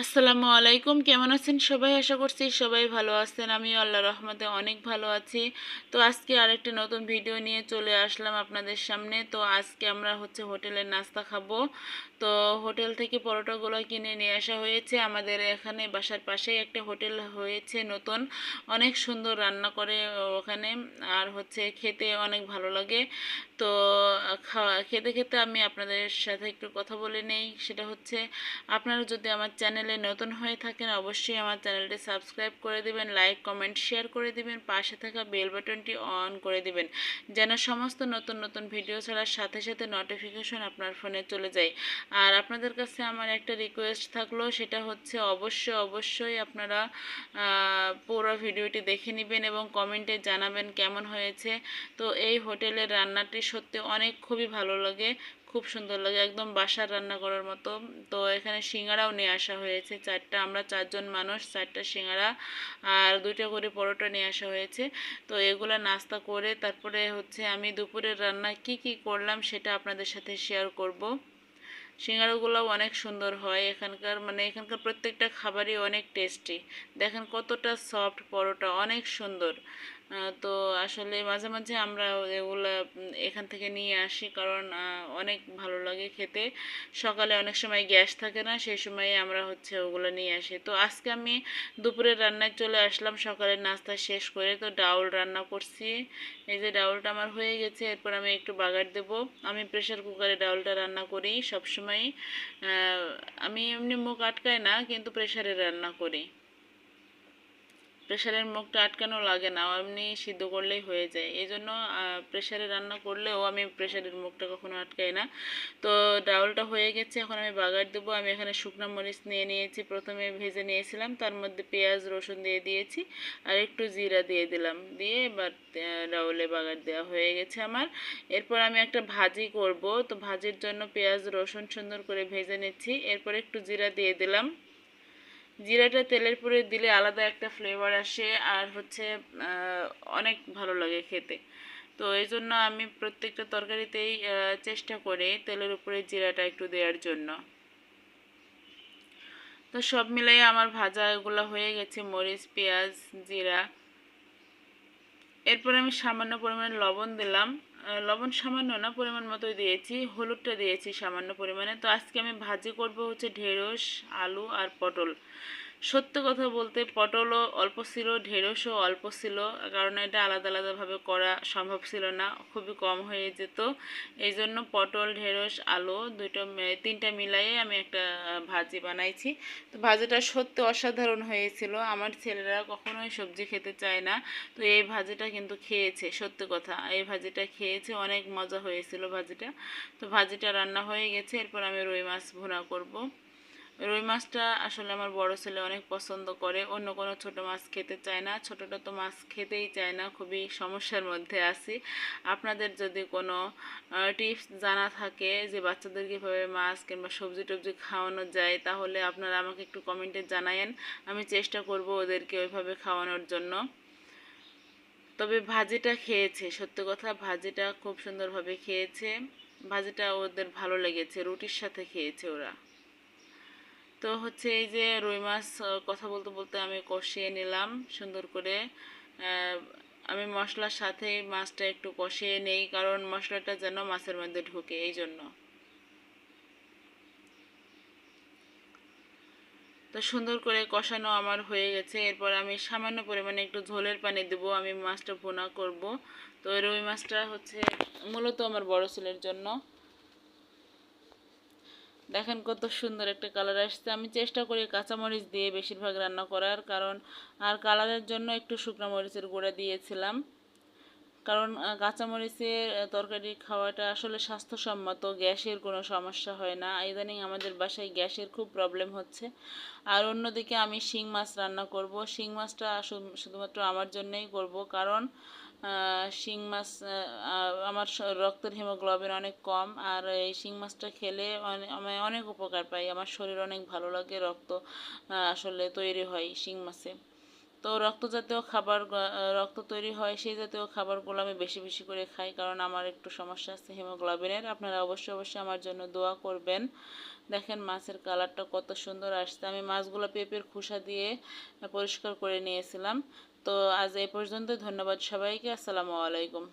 আসসালামু আলাইকুম। কেমন আছেন সবাই? আশা করছি সবাই ভালো আছেন। আমিও আল্লাহর রহমতে অনেক ভালো আছি। তো আজকে আরেকটা নতুন ভিডিও নিয়ে চলে আসলাম আপনাদের সামনে। তো আজকে আমরা হোটেলের নাস্তা খাবো। তো হোটেল থেকে পরোটাগুলো কিনে নিয়ে আসা হয়েছে। আমাদের এখানে বাসার পাশেই একটা হোটেল হয়েছে নতুন। অনেক সুন্দর রান্না করে ওখানে। আর খেতে অনেক ভালো লাগে। তো খেতে খেতে আমি আপনাদের সাথে একটু কথা বলে নেই। সেটা হচ্ছে, আপনারা যদি আমার চ্যানেলে নতুন হয়ে থাকেন অবশ্যই আমার চ্যানেলটি সাবস্ক্রাইব করে দিবেন, লাইক কমেন্ট শেয়ার করে দিবেন, পাশে থাকা বেল বাটনটি অন করে দিবেন যেন সমস্ত নতুন নতুন ভিডিও ছাড়ার সাথে সাথে নোটিফিকেশন আপনার ফোনে চলে যায়। আর আপনাদের কাছে আমার একটা রিকোয়েস্ট থাকলো, সেটা হচ্ছে অবশ্যই আপনারা পুরো ভিডিওটি দেখে নেবেন এবং কমেন্টে জানাবেন কেমন হয়েছে। তো এই হোটেলের রান্নাটি সত্যি খুবই ভালো লাগে, খুব সুন্দর লাগে, একদম বাসার রান্না করার মতো। তো এখানে সিঙ্গারাও নিয়ে আসা হয়েছে চারটা, আমরা চারজন মানুষ, চারটা সিঙ্গারা আর দুইটা করে পরোটা নিয়ে আসা হয়েছে। তো এগুলা নাস্তা করে তারপরে আমি দুপুরের রান্না কি কি করলাম সেটা আপনাদের সাথে শেয়ার করব। সিঙ্গারাগুলোও অনেক সুন্দর হয় এখানকার, এখানকার প্রত্যেকটা খাবারই অনেক টেস্টি। দেখেন কতটা সফট পরোটা, অনেক সুন্দর। তো আসলে মাঝে মাঝে আমরা এগুলা এখান থেকে নিয়ে আসি, কারণ অনেক ভালো লাগে খেতে। সকালে অনেক সময় গ্যাস থাকে না, সেই সময়ে আমরা ওগুলো নিয়ে আসি। তো আজকে আমি দুপুরের রান্নায় চলে আসলাম সকালের নাস্তা শেষ করে। তো ডাউল রান্না করছি। এই যে ডাউলটা আমার হয়ে গেছে, এরপর আমি একটু বাগার দেব। আমি প্রেসার কুকারে ডাউলটা রান্না করি সবসময়। আমি এমনি মুখ আটকাই না, কিন্তু প্রেসারে রান্না করি। প্রেশারের মুখটা আটকানো লাগে না, এমনি সিদ্ধ করলেই হয়ে যায়। এই জন্য প্রেশারে রান্না করলেও আমি প্রেশারের মুখটা কখনো আটকাই না। তো ডাউলটা হয়ে গেছে, এখন আমি বাগার দেবো। আমি এখানে শুকনো মরিচ নিয়ে নিয়েছি, প্রথমে ভেজে নিয়েছিলাম, তার মধ্যে পেঁয়াজ রসুন দিয়ে দিয়েছি আর একটু জিরা দিয়ে দিলাম, দিয়ে এবার ডাউলে বাগার দেওয়া হয়ে গেছে আমার। এরপর আমি একটা ভাজি করব। তো ভাজির জন্য পেঁয়াজ রসুন সুন্দর করে ভেজে নিচ্ছি, এরপর একটু জিরা দিয়ে দিলাম। জিরাটা তেলের পরে দিলে আলাদা একটা ফ্লেভার আসে, আর অনেক ভালো লাগে খেতে। তো এই জন্য আমি প্রত্যেকটা তরকারিতেই চেষ্টা করি তেলের উপরে জিরাটা একটু দেওয়ার জন্য। তো সব মিলাই আমার ভাজা এগুলো হয়ে গেছে, মরিচ পেঁয়াজ জিরা। এরপরে আমি সামান্য পরিমাণে লবণ দিলাম। লবণ সামান্য না, পরিমাণ মতোই দিয়েছি, হলুদটা দিয়েছি সামান্য পরিমাণে। তো আজকে আমি ভাজি করব ঢেঁড়স, আলু আর পটল। সত্য কথা বলতে পটলও অল্প ছিল, ঢেঁড়সও অল্প ছিল, কারণ এটা আলাদা আলাদাভাবে করা সম্ভব ছিল না, খুবই কম হয়ে যেত। এই জন্য পটল ঢেঁড়স আলু তিনটা মিলাইয়ে আমি একটা ভাজি বানাইছি। তো ভাজিটা সত্যি অসাধারণ হয়েছিল। আমার ছেলেরা কখনোই সবজি খেতে চায় না, তো এই ভাজিটা কিন্তু খেয়েছে, সত্যি কথা, এই ভাজিটা খেয়েছে, অনেক মজা হয়েছিল ভাজিটা। তো ভাজিটা রান্না হয়ে গেছে, এরপর আমি রুই মাছ ভুনা করব। রুই মাছটা আসলে আমার বড় ছেলে অনেক পছন্দ করে, অন্য কোনো ছোট মাছ খেতে চায় না, ছোটটা তো মাছ খেতেই চায় না, খুবই সমস্যার মধ্যে আছি। আপনাদের যদি কোনো টিপস জানা থাকে যে বাচ্চাদের কীভাবে মাছ কিংবা সবজি টবজি খাওয়ানো যায়, তাহলে আপনারা আমাকে একটু কমেন্টে জানায়েন, আমি চেষ্টা করব ওদেরকে ওইভাবে খাওয়ানোর জন্য। তবে ভাজিটা খেয়েছে, সত্যি কথা, ভাজিটা খুব সুন্দরভাবে খেয়েছে। ভাজিটা ওদের ভালো লেগেছে, রুটির সাথে খেয়েছে ওরা। তো এই যে রুই মাছ, কথা বলতে বলতে আমি কষিয়ে নিলাম সুন্দর করে। আহ, আমি মশলার সাথে মাছটা একটু কষিয়ে নেই, কারণ মশলাটা যেন মাছের মধ্যে ঢুকে, এই জন্য। তো সুন্দর করে কষানো আমার হয়ে গেছে, এরপর আমি সামান্য পরিমাণে একটু ঝোলের পানি দেবো, আমি মাছটা ভুনা করব। তো রুই মাছটা মূলত আমার বড় ছেলের জন্য। দেখেন কত সুন্দর একটা কালার আসছে। আমি চেষ্টা করি কাঁচামরিচ দিয়ে বেশিরভাগ রান্না করার, কারণ আর কালারের জন্য একটু শুকনো মরিচের গুঁড়া দিয়েছিলাম, কারণ কাঁচামরিচের তরকারি খাওয়াটা আসলে স্বাস্থ্যসম্মত, গ্যাসের কোনো সমস্যা হয় না। ইদানিং আমাদের বাসায় গ্যাসের খুব প্রবলেম হচ্ছে। আর অন্যদিকে আমি শিং মাছ রান্না করব। শিং মাছটা শুধুমাত্র আমার জন্যই করব, কারণ শিং মাছ, আমার রক্তের হিমোগ্লোবিন অনেক কম, আর এই শিং মাছটা খেলে আমি অনেক উপকার পাই, আমার শরীর অনেক ভালো লাগে, রক্ত আসলে তৈরি হয় শিং মাছে। তো রক্ত তৈরি হয়, সেই জাতীয় খাবারগুলো আমি বেশি বেশি করে খাই, কারণ আমার একটু সমস্যা আছে হিমোগ্লোবিনের। আপনারা অবশ্যই আমার জন্য দোয়া করবেন। দেখেন মাছের কালারটা কত সুন্দর আসছে। আমি মাছগুলো পেঁপের খোসা দিয়ে পরিষ্কার করে নিয়েছিলাম। তো আজ এই পর্যন্ত, ধন্যবাদ সবাইকে। আসসালামু আলাইকুম।